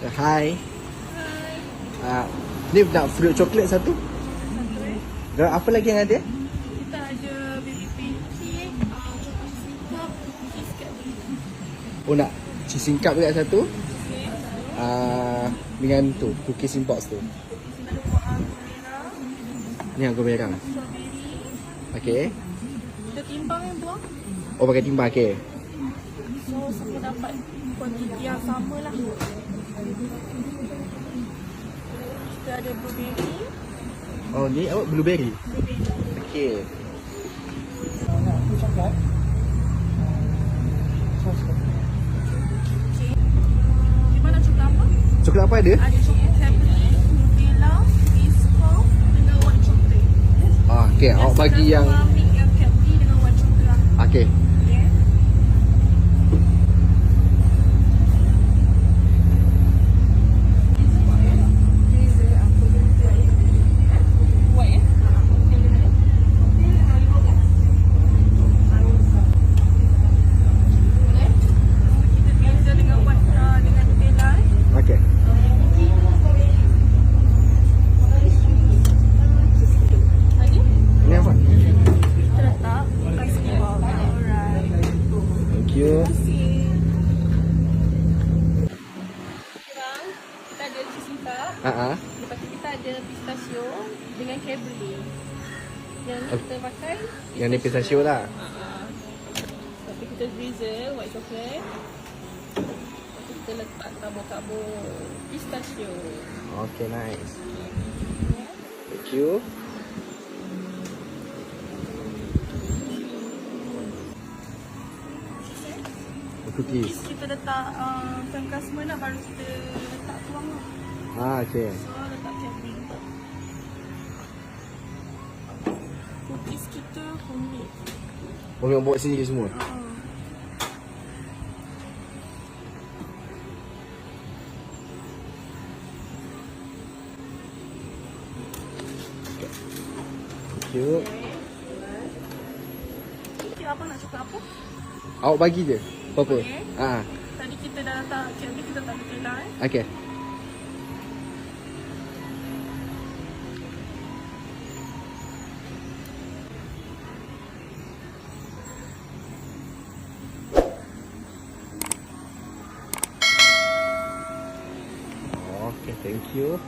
Hai. Ni nak fruit coklat satu. Dan apa lagi yang ada? Kita ada baby pancake, chocolate syrup, cookies kat sini. Oh, nak cheese singkap juga satu. Okay. Dengan tu, cookies in box tu. Kita ada buah anggur merah, Ni anggur merah. strawberry. Okey. Kita timbang yang buah. Oh, pakai timbang. Okey. So, siapa dapat kuantiti yang sama lah. Kita ada blueberry. Oh, ni apa? Blueberry. Okey. Okay. Gimana coklat apa? Coklat apa ada? Ada coklat Cadbury, Nutella, Biscoff dengan white chocolate. Okey, awak bagi yang Mix yang Cadbury dengan white chocolate. okey. Okay. White eh? Kita beza dengan white dengan Nutella eh. Okey. Lagi? Ni apa? Kita letak ice cream. Alright. Thank you. Sekarang kita ada cheese singkap. Lepas tu kita ada pistachio dengan Cadbury. Yang ni kita pakai Yang ni pistachio lah. Tapi kita drizzle white chocolate. Lepas tu kita letak tabur-tabur pistachio. Okay, nice. Thank you. Cookies. Kita letak pangkas semua baru kita letak tuang lah. Okay. So letak Cadbury. Cookies kita homemade. Oh, memang buat sendiri semua? Thank you. Okay, apa nak cakap apa? Awak bagi je. Apa-apa? Okay. Tadi kita dah letak Cadbury, kita letak Nutella eh. Okay. Okay, thank you.